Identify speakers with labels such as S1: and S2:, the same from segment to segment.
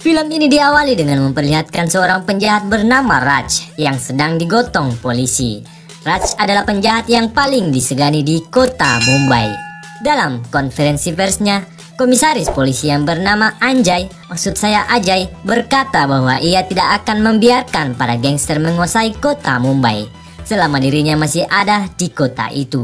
S1: Film ini diawali dengan memperlihatkan seorang penjahat bernama Raj yang sedang digotong polisi. Raj adalah penjahat yang paling disegani di kota Mumbai. Dalam konferensi persnya, komisaris polisi yang bernama Ajay berkata bahwa ia tidak akan membiarkan para gangster menguasai kota Mumbai selama dirinya masih ada di kota itu.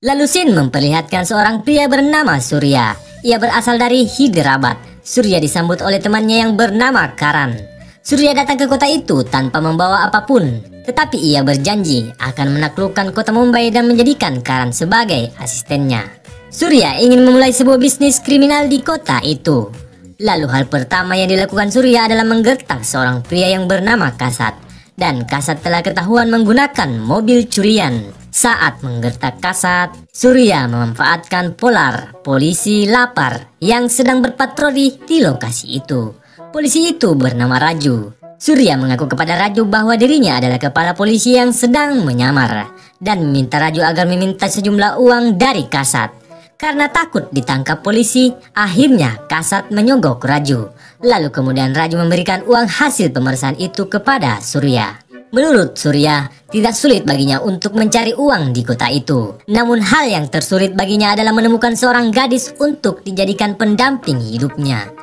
S1: Lalu scene memperlihatkan seorang pria bernama Surya. Ia berasal dari Hyderabad. Surya disambut oleh temannya yang bernama Karan. Surya datang ke kota itu tanpa membawa apapun, tetapi ia berjanji akan menaklukkan kota Mumbai dan menjadikan Karan sebagai asistennya. Surya ingin memulai sebuah bisnis kriminal di kota itu. Lalu hal pertama yang dilakukan Surya adalah menggertak seorang pria yang bernama Kasat. Dan Kasat telah ketahuan menggunakan mobil curian. Saat menggertak Kasat, Surya memanfaatkan Polar, polisi lapar yang sedang berpatroli di lokasi itu. Polisi itu bernama Raju. Surya mengaku kepada Raju bahwa dirinya adalah kepala polisi yang sedang menyamar dan meminta Raju agar meminta sejumlah uang dari Kasat. Karena takut ditangkap polisi, akhirnya Kasat menyogok Raju. Lalu kemudian Raju memberikan uang hasil pemeriksaan itu kepada Surya. Menurut Surya, tidak sulit baginya untuk mencari uang di kota itu. Namun hal yang tersulit baginya adalah menemukan seorang gadis untuk dijadikan pendamping hidupnya.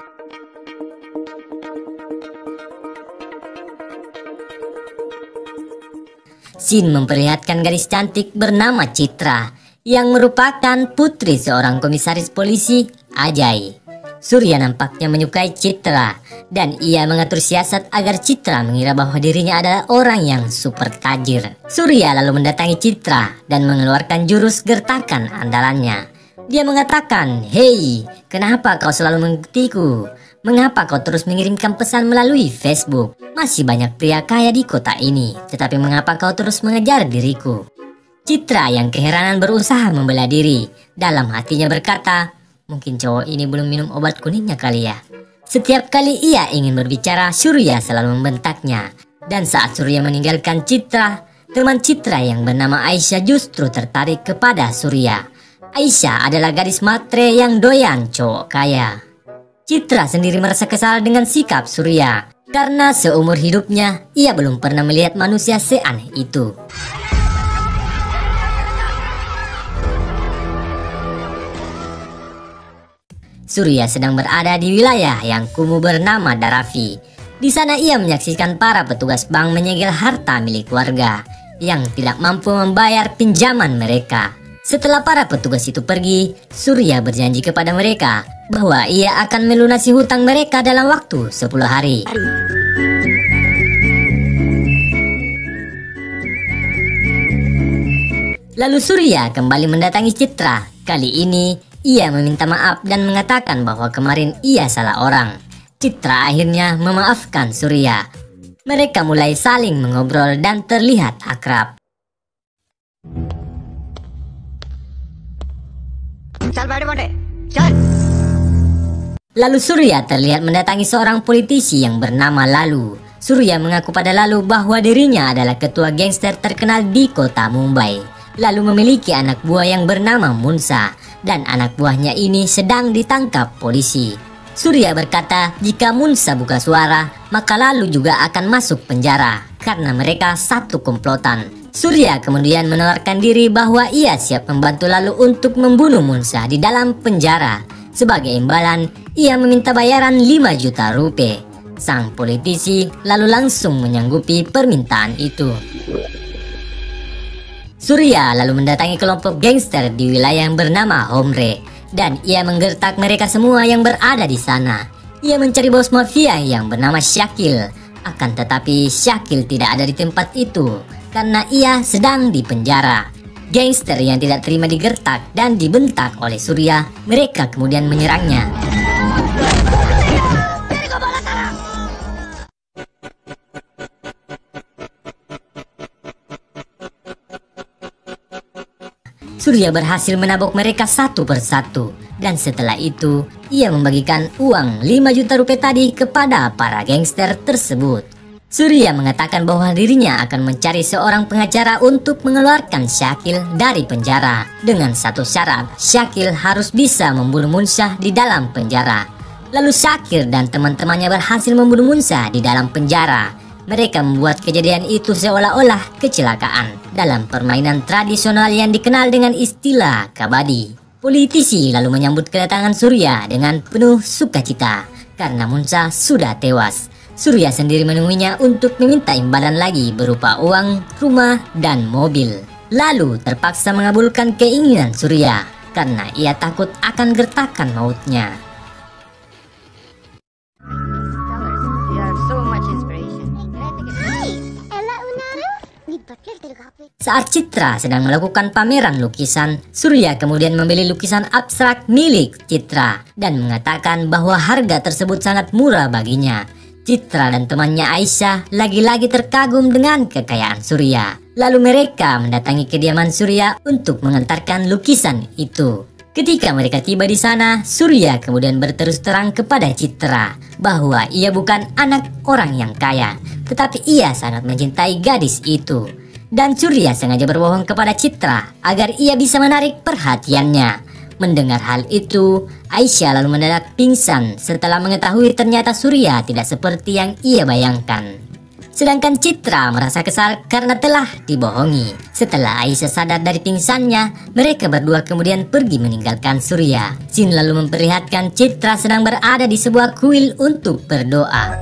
S1: Scene memperlihatkan gadis cantik bernama Citra yang merupakan putri seorang komisaris polisi, Ajay. Surya nampaknya menyukai Citra dan ia mengatur siasat agar Citra mengira bahwa dirinya adalah orang yang super tajir. Surya lalu mendatangi Citra dan mengeluarkan jurus gertakan andalannya. Dia mengatakan, "Hei, kenapa kau selalu mengikutiku? Mengapa kau terus mengirimkan pesan melalui Facebook? Masih banyak pria kaya di kota ini, tetapi mengapa kau terus mengejar diriku?" Citra yang keheranan berusaha membela diri. Dalam hatinya berkata, "Mungkin cowok ini belum minum obat kuningnya kali ya." Setiap kali ia ingin berbicara, Surya selalu membentaknya. Dan saat Surya meninggalkan Citra, teman Citra yang bernama Aisyah justru tertarik kepada Surya. Aisyah adalah gadis matre yang doyan cowok kaya. Citra sendiri merasa kesal dengan sikap Surya, karena seumur hidupnya ia belum pernah melihat manusia seaneh itu. Surya sedang berada di wilayah yang kumuh bernama Dharavi. Di sana ia menyaksikan para petugas bank menyegel harta milik warga yang tidak mampu membayar pinjaman mereka. Setelah para petugas itu pergi, Surya berjanji kepada mereka bahwa ia akan melunasi hutang mereka dalam waktu 10 hari. Lalu Surya kembali mendatangi Citra. Kali ini ia meminta maaf dan mengatakan bahwa kemarin ia salah orang. Citra akhirnya memaafkan Surya. Mereka mulai saling mengobrol dan terlihat akrab. Lalu Surya terlihat mendatangi seorang politisi yang bernama Lalu. Surya mengaku pada Lalu bahwa dirinya adalah ketua gangster terkenal di kota Mumbai. Lalu memiliki anak buah yang bernama Munsa. Dan anak buahnya ini sedang ditangkap polisi. Surya berkata jika Munsa buka suara, maka Lalu juga akan masuk penjara karena mereka satu komplotan. Surya kemudian menawarkan diri bahwa ia siap membantu Lalu untuk membunuh Munsa di dalam penjara. Sebagai imbalan, ia meminta bayaran 5 juta rupiah. Sang politisi lalu langsung menyanggupi permintaan itu. Surya lalu mendatangi kelompok gangster di wilayah yang bernama Homre dan ia menggertak mereka semua yang berada di sana. Ia mencari bos mafia yang bernama Syakil, akan tetapi Syakil tidak ada di tempat itu karena ia sedang di penjara. Gangster yang tidak terima digertak dan dibentak oleh Surya, mereka kemudian menyerangnya. Surya berhasil menabok mereka satu persatu dan setelah itu ia membagikan uang 5 juta rupiah tadi kepada para gangster tersebut. Surya mengatakan bahwa dirinya akan mencari seorang pengacara untuk mengeluarkan Syakil dari penjara. Dengan satu syarat, Syakil harus bisa membunuh Munsyah di dalam penjara. Lalu Syakil dan teman-temannya berhasil membunuh Munsyah di dalam penjara. Mereka membuat kejadian itu seolah-olah kecelakaan dalam permainan tradisional yang dikenal dengan istilah kabadi. Politisi lalu menyambut kedatangan Surya dengan penuh sukacita karena Munsyah sudah tewas. Surya sendiri menemuinya untuk meminta imbalan lagi berupa uang, rumah, dan mobil. Lalu terpaksa mengabulkan keinginan Surya karena ia takut akan gertakan mautnya. Saat Citra sedang melakukan pameran lukisan, Surya kemudian membeli lukisan abstrak milik Citra dan mengatakan bahwa harga tersebut sangat murah baginya. Citra dan temannya Aisyah lagi-lagi terkagum dengan kekayaan Surya. Lalu mereka mendatangi kediaman Surya untuk mengantarkan lukisan itu. Ketika mereka tiba di sana, Surya kemudian berterus terang kepada Citra bahwa ia bukan anak orang yang kaya, tetapi ia sangat mencintai gadis itu. Dan Surya sengaja berbohong kepada Citra agar ia bisa menarik perhatiannya. Mendengar hal itu, Aisyah lalu mendadak pingsan setelah mengetahui ternyata Surya tidak seperti yang ia bayangkan. Sedangkan Citra merasa kesal karena telah dibohongi. Setelah Aisyah sadar dari pingsannya, mereka berdua kemudian pergi meninggalkan Surya. Sin lalu memperlihatkan Citra sedang berada di sebuah kuil untuk berdoa.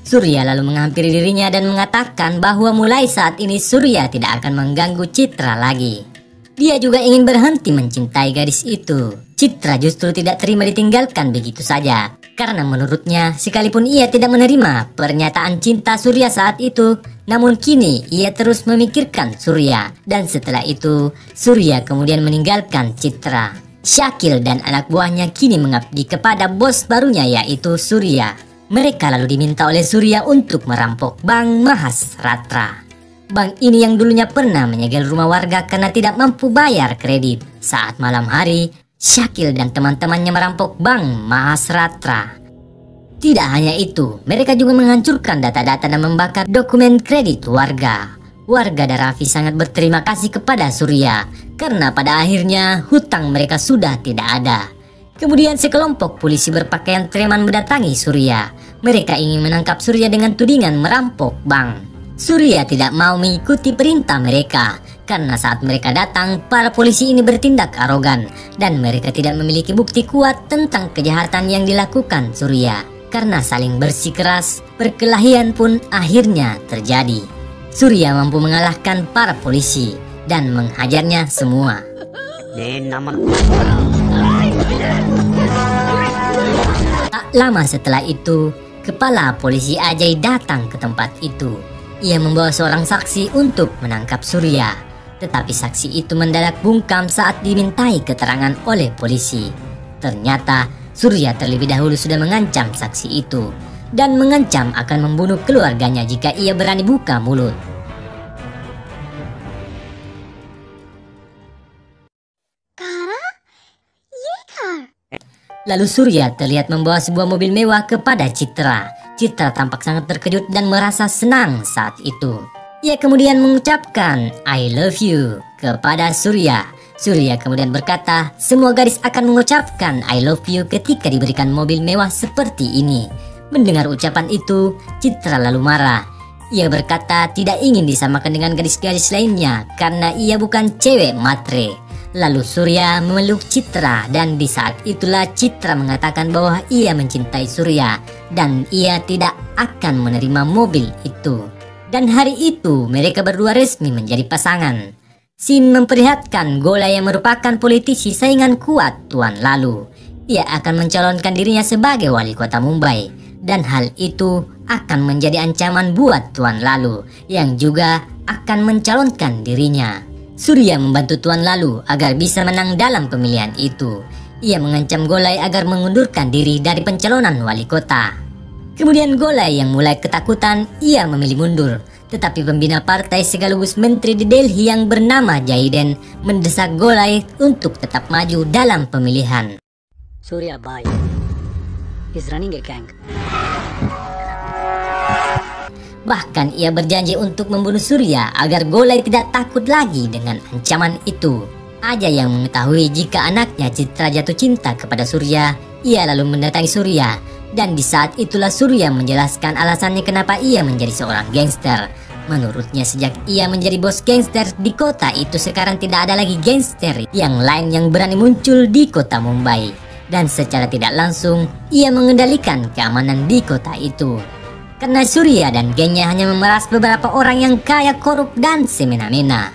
S1: Surya lalu menghampiri dirinya dan mengatakan bahwa mulai saat ini Surya tidak akan mengganggu Citra lagi. Dia juga ingin berhenti mencintai gadis itu. Citra justru tidak terima ditinggalkan begitu saja. Karena menurutnya, sekalipun ia tidak menerima pernyataan cinta Surya saat itu, namun kini ia terus memikirkan Surya. Dan setelah itu, Surya kemudian meninggalkan Citra. Syakil dan anak buahnya kini mengabdi kepada bos barunya yaitu Surya. Mereka lalu diminta oleh Surya untuk merampok Bank Mahasratra. Bank ini yang dulunya pernah menyegel rumah warga karena tidak mampu bayar kredit. Saat malam hari, Syakil dan teman-temannya merampok Bank Mahasratra. Tidak hanya itu, mereka juga menghancurkan data-data dan membakar dokumen kredit warga. Warga dan Raffi sangat berterima kasih kepada Surya karena pada akhirnya hutang mereka sudah tidak ada. Kemudian sekelompok polisi berpakaian preman mendatangi Surya. Mereka ingin menangkap Surya dengan tudingan merampok bank. Surya tidak mau mengikuti perintah mereka karena saat mereka datang, para polisi ini bertindak arogan dan mereka tidak memiliki bukti kuat tentang kejahatan yang dilakukan Surya. Karena saling bersikeras, perkelahian pun akhirnya terjadi. Surya mampu mengalahkan para polisi dan menghajarnya semua. Tak lama setelah itu, kepala polisi Ajay datang ke tempat itu. Ia membawa seorang saksi untuk menangkap Surya. Tetapi saksi itu mendadak bungkam saat dimintai keterangan oleh polisi. Ternyata Surya terlebih dahulu sudah mengancam saksi itu dan mengancam akan membunuh keluarganya jika ia berani buka mulut. Lalu Surya terlihat membawa sebuah mobil mewah kepada Citra. Citra tampak sangat terkejut dan merasa senang saat itu. Ia kemudian mengucapkan I love you kepada Surya. Surya kemudian berkata semua gadis akan mengucapkan I love you ketika diberikan mobil mewah seperti ini. Mendengar ucapan itu, Citra lalu marah. Ia berkata tidak ingin disamakan dengan gadis-gadis lainnya karena ia bukan cewek matre. Lalu Surya memeluk Citra dan di saat itulah Citra mengatakan bahwa ia mencintai Surya dan ia tidak akan menerima mobil itu. Dan hari itu mereka berdua resmi menjadi pasangan. Sin memperlihatkan Gola yang merupakan politisi saingan kuat Tuan Lalu. Ia akan mencalonkan dirinya sebagai wali kota Mumbai dan hal itu akan menjadi ancaman buat Tuan Lalu yang juga akan mencalonkan dirinya. Surya membantu Tuan Lalu agar bisa menang dalam pemilihan itu. Ia mengancam Golai agar mengundurkan diri dari pencalonan wali kota. Kemudian Golai yang mulai ketakutan, ia memilih mundur. Tetapi pembina partai sekaligus menteri di Delhi yang bernama Jahiden mendesak Golai untuk tetap maju dalam pemilihan.
S2: Surya Bhai, He's running a gang.
S1: Bahkan ia berjanji untuk membunuh Surya agar Golai tidak takut lagi dengan ancaman itu. Ajay yang mengetahui jika anaknya Citra jatuh cinta kepada Surya, ia lalu mendatangi Surya. Dan di saat itulah Surya menjelaskan alasannya kenapa ia menjadi seorang gangster. Menurutnya sejak ia menjadi bos gangster di kota itu, sekarang tidak ada lagi gangster yang lain yang berani muncul di kota Mumbai. Dan secara tidak langsung ia mengendalikan keamanan di kota itu. Karena Surya dan gengnya hanya memeras beberapa orang yang kaya, korup, dan semena-mena.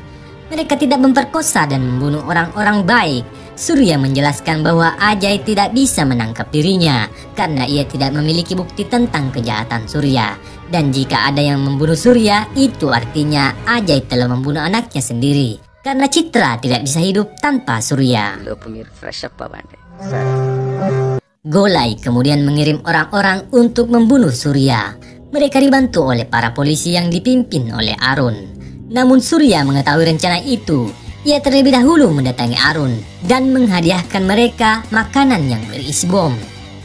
S1: Mereka tidak memperkosa dan membunuh orang-orang baik. Surya menjelaskan bahwa Ajay tidak bisa menangkap dirinya karena ia tidak memiliki bukti tentang kejahatan Surya. Dan jika ada yang membunuh Surya, itu artinya Ajay telah membunuh anaknya sendiri. Karena Citra tidak bisa hidup tanpa Surya. Golai kemudian mengirim orang-orang untuk membunuh Surya. Mereka dibantu oleh para polisi yang dipimpin oleh Arun. Namun Surya mengetahui rencana itu. Ia terlebih dahulu mendatangi Arun dan menghadiahkan mereka makanan yang berisi bom.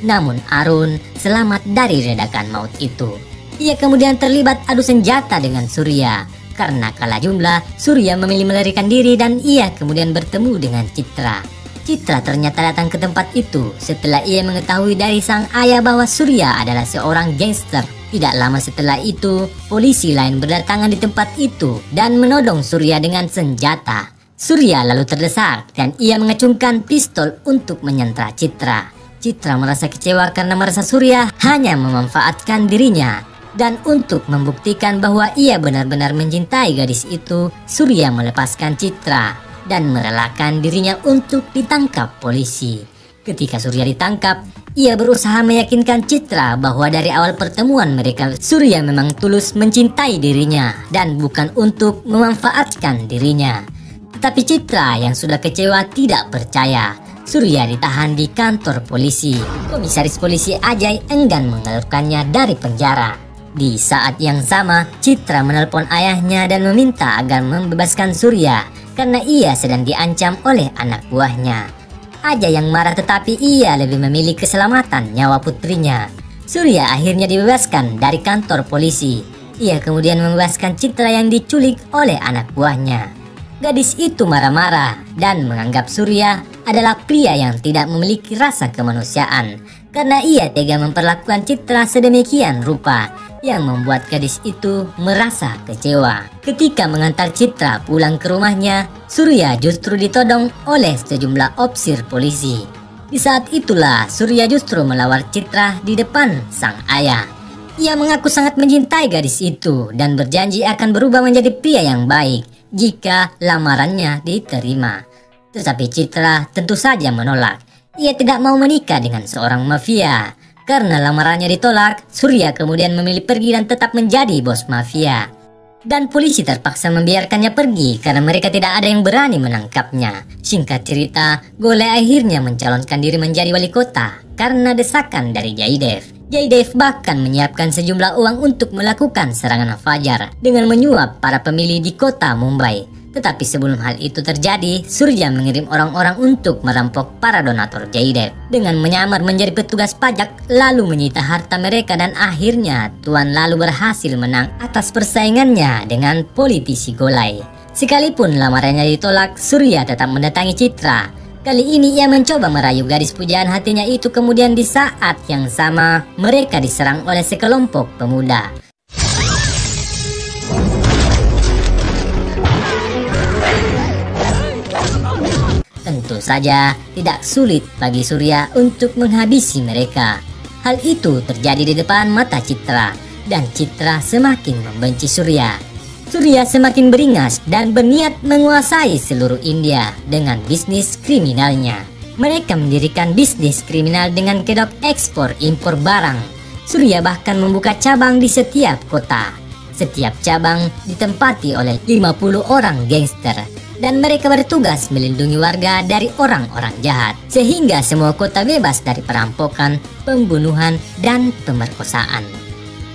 S1: Namun Arun selamat dari ledakan maut itu. Ia kemudian terlibat adu senjata dengan Surya. Karena kalah jumlah, Surya memilih melarikan diri dan ia kemudian bertemu dengan Citra. Citra ternyata datang ke tempat itu setelah ia mengetahui dari sang ayah bahwa Surya adalah seorang gangster. Tidak lama setelah itu, polisi lain berdatangan di tempat itu dan menodong Surya dengan senjata. Surya lalu terdesak dan ia mengacungkan pistol untuk menyentra Citra. Citra merasa kecewa karena merasa Surya hanya memanfaatkan dirinya. Dan untuk membuktikan bahwa ia benar-benar mencintai gadis itu, Surya melepaskan Citra dan merelakan dirinya untuk ditangkap polisi. Ketika Surya ditangkap, ia berusaha meyakinkan Citra bahwa dari awal pertemuan mereka, Surya memang tulus mencintai dirinya dan bukan untuk memanfaatkan dirinya. Tetapi Citra yang sudah kecewa tidak percaya. Surya ditahan di kantor polisi. Komisaris polisi Ajay enggan mengeluarkannya dari penjara. Di saat yang sama, Citra menelpon ayahnya dan meminta agar membebaskan Surya karena ia sedang diancam oleh anak buahnya. Ajay yang marah, tetapi ia lebih memilih keselamatan nyawa putrinya. Surya akhirnya dibebaskan dari kantor polisi. Ia kemudian membebaskan Citra yang diculik oleh anak buahnya. Gadis itu marah-marah dan menganggap Surya adalah pria yang tidak memiliki rasa kemanusiaan karena ia tega memperlakukan Citra sedemikian rupa yang membuat gadis itu merasa kecewa. Ketika mengantar Citra pulang ke rumahnya, Surya justru ditodong oleh sejumlah opsir polisi. Di saat itulah Surya justru melawar Citra di depan sang ayah. Ia mengaku sangat mencintai gadis itu dan berjanji akan berubah menjadi pria yang baik jika lamarannya diterima. Tetapi Citra tentu saja menolak. Ia tidak mau menikah dengan seorang mafia. Karena lamarannya ditolak, Surya kemudian memilih pergi dan tetap menjadi bos mafia. Dan polisi terpaksa membiarkannya pergi karena mereka tidak ada yang berani menangkapnya. Singkat cerita, Golai akhirnya mencalonkan diri menjadi wali kota karena desakan dari Jaydev. Jaydev bahkan menyiapkan sejumlah uang untuk melakukan serangan fajar dengan menyuap para pemilih di kota Mumbai. Tetapi sebelum hal itu terjadi, Surya mengirim orang-orang untuk merampok para donatur Jaydev dengan menyamar menjadi petugas pajak lalu menyita harta mereka dan akhirnya Tuan lalu berhasil menang atas persaingannya dengan politisi Golai. Sekalipun lamarannya ditolak, Surya tetap mendatangi Citra. Kali ini ia mencoba merayu gadis pujaan hatinya itu, kemudian di saat yang sama mereka diserang oleh sekelompok pemuda. Tentu saja tidak sulit bagi Surya untuk menghabisi mereka. Hal itu terjadi di depan mata Citra dan Citra semakin membenci Surya. Surya semakin beringas dan berniat menguasai seluruh India dengan bisnis kriminalnya. Mereka mendirikan bisnis kriminal dengan kedok ekspor impor barang. Surya bahkan membuka cabang di setiap kota. Setiap cabang ditempati oleh 50 orang gangster. Dan mereka bertugas melindungi warga dari orang-orang jahat, sehingga semua kota bebas dari perampokan, pembunuhan, dan pemerkosaan.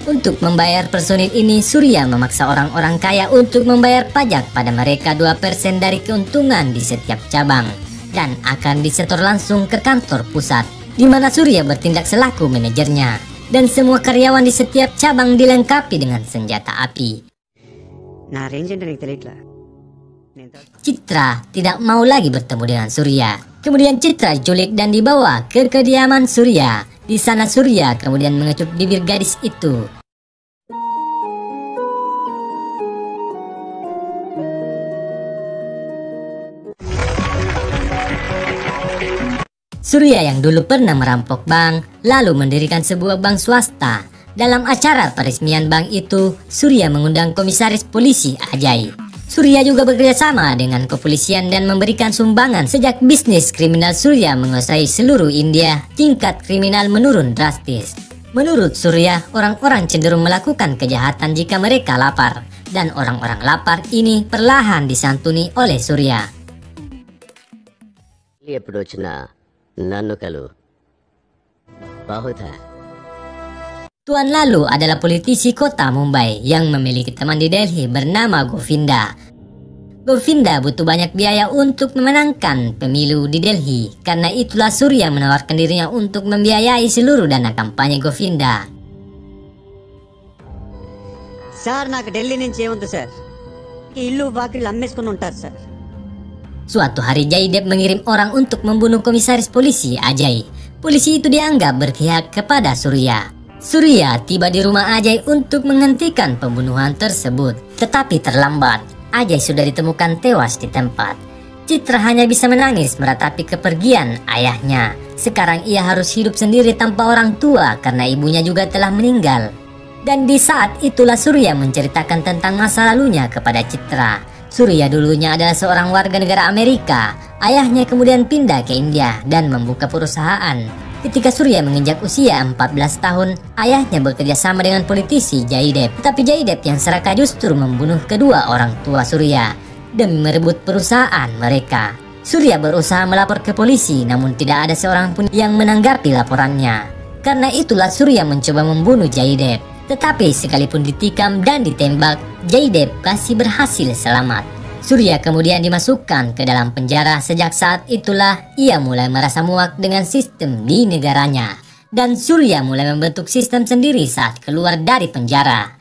S1: Untuk membayar personil ini, Surya memaksa orang-orang kaya untuk membayar pajak pada mereka 2% dari keuntungan di setiap cabang, dan akan disetor langsung ke kantor pusat di mana Surya bertindak selaku manajernya, dan semua karyawan di setiap cabang dilengkapi dengan senjata api. Citra tidak mau lagi bertemu dengan Surya. Kemudian Citra diculik dan dibawa ke kediaman Surya. Di sana Surya kemudian mengecup bibir gadis itu. Surya yang dulu pernah merampok bank, lalu mendirikan sebuah bank swasta. Dalam acara peresmian bank itu, Surya mengundang komisaris polisi Ajay. Surya juga bekerjasama dengan kepolisian dan memberikan sumbangan. Sejak bisnis kriminal Surya menguasai seluruh India, tingkat kriminal menurun drastis. Menurut Surya, orang-orang cenderung melakukan kejahatan jika mereka lapar, dan orang-orang lapar ini perlahan disantuni oleh Surya. Tuan Lalu adalah politisi kota Mumbai yang memiliki teman di Delhi bernama Govinda. Govinda butuh banyak biaya untuk memenangkan pemilu di Delhi. Karena itulah Surya menawarkan dirinya untuk membiayai seluruh dana kampanye Govinda.
S2: Sir, నాకు ఢిల్లీ నుంచి ఏముంది సార్? ఇల్లు వాకిళ్ళు అమ్మేసుకుని ఉంటారు sir.
S1: Suatu hari Jaydev mengirim orang untuk membunuh komisaris polisi Ajay. Polisi itu dianggap berpihak kepada Surya. Surya tiba di rumah Ajay untuk menghentikan pembunuhan tersebut. Tetapi terlambat, Ajay sudah ditemukan tewas di tempat. Citra hanya bisa menangis meratapi kepergian ayahnya. Sekarang ia harus hidup sendiri tanpa orang tua karena ibunya juga telah meninggal. Dan di saat itulah Surya menceritakan tentang masa lalunya kepada Citra. Surya dulunya adalah seorang warga negara Amerika. Ayahnya kemudian pindah ke India dan membuka perusahaan. Ketika Surya menginjak usia 14 tahun, ayahnya bekerja sama dengan politisi Jaydev. Tetapi Jaydev yang serakah justru membunuh kedua orang tua Surya demi merebut perusahaan mereka. Surya berusaha melapor ke polisi, namun tidak ada seorang pun yang menanggapi laporannya. Karena itulah Surya mencoba membunuh Jaydev. Tetapi sekalipun ditikam dan ditembak, Jaydev masih berhasil selamat. Surya kemudian dimasukkan ke dalam penjara. Sejak saat itulah ia mulai merasa muak dengan sistem di negaranya. Dan Surya mulai membentuk sistem sendiri saat keluar dari penjara.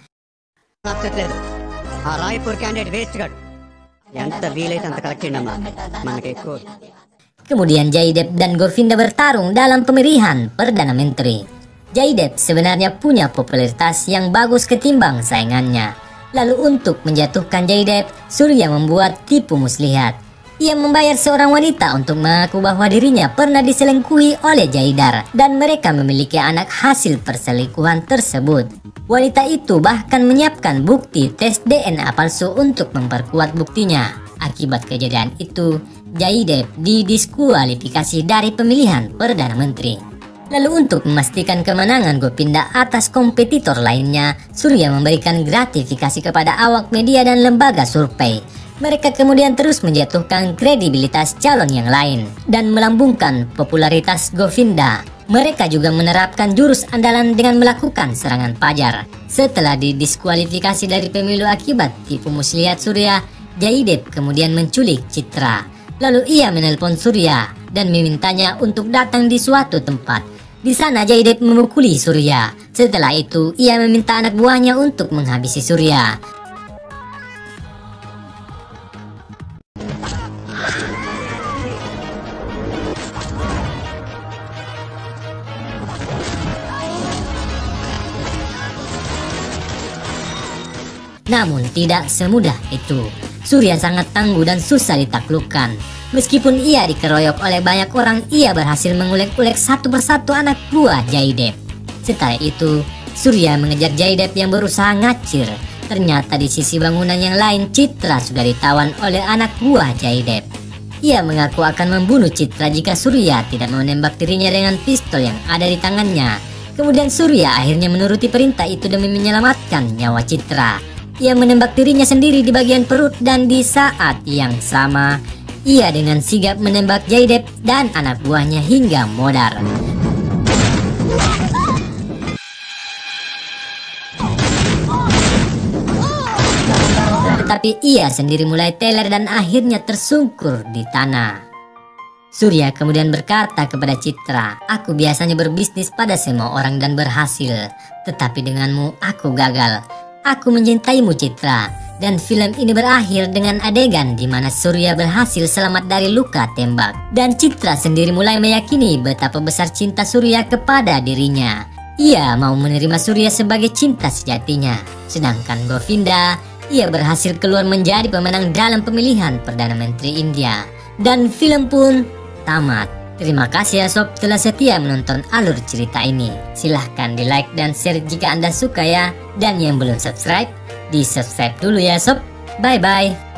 S1: Kemudian Jaydev dan Govinda bertarung dalam pemilihan Perdana Menteri. Jaydev sebenarnya punya popularitas yang bagus ketimbang saingannya. Lalu untuk menjatuhkan Jaydev, Surya membuat tipu muslihat. Ia membayar seorang wanita untuk mengaku bahwa dirinya pernah diselingkuhi oleh Jaidar dan mereka memiliki anak hasil perselingkuhan tersebut. Wanita itu bahkan menyiapkan bukti tes DNA palsu untuk memperkuat buktinya. Akibat kejadian itu, Jaydev didiskualifikasi dari pemilihan Perdana Menteri. Lalu untuk memastikan kemenangan Govinda atas kompetitor lainnya, Surya memberikan gratifikasi kepada awak media dan lembaga survei. Mereka kemudian terus menjatuhkan kredibilitas calon yang lain dan melambungkan popularitas Govinda. Mereka juga menerapkan jurus andalan dengan melakukan serangan pajar. Setelah didiskualifikasi dari pemilu akibat tipu muslihat Surya, Jaydev kemudian menculik Citra. Lalu ia menelpon Surya dan memintanya untuk datang di suatu tempat. Di sana Jaydev memukuli Surya. Setelah itu ia meminta anak buahnya untuk menghabisi Surya. Namun tidak semudah itu. Surya sangat tangguh dan susah ditaklukkan. Meskipun ia dikeroyok oleh banyak orang, ia berhasil mengulek-ulek satu persatu anak buah Jaydev. Setelah itu, Surya mengejar Jaydev yang berusaha ngacir. Ternyata di sisi bangunan yang lain, Citra sudah ditawan oleh anak buah Jaydev. Ia mengaku akan membunuh Citra jika Surya tidak menembak dirinya dengan pistol yang ada di tangannya. Kemudian Surya akhirnya menuruti perintah itu demi menyelamatkan nyawa Citra. Ia menembak dirinya sendiri di bagian perut dan di saat yang sama, ia dengan sigap menembak Jaydev dan anak buahnya hingga modar. Tetapi ia sendiri mulai teler dan akhirnya tersungkur di tanah. Surya kemudian berkata kepada Citra, "Aku biasanya berbisnis pada semua orang dan berhasil, tetapi denganmu aku gagal. Aku mencintaimu Citra." Dan film ini berakhir dengan adegan di mana Surya berhasil selamat dari luka tembak. Dan Citra sendiri mulai meyakini betapa besar cinta Surya kepada dirinya. Ia mau menerima Surya sebagai cinta sejatinya. Sedangkan Govinda, ia berhasil keluar menjadi pemenang dalam pemilihan Perdana Menteri India. Dan film pun tamat. Terima kasih ya sob telah setia menonton alur cerita ini. Silahkan di like dan share jika Anda suka ya. Dan yang belum subscribe, di subscribe dulu ya sob. Bye bye.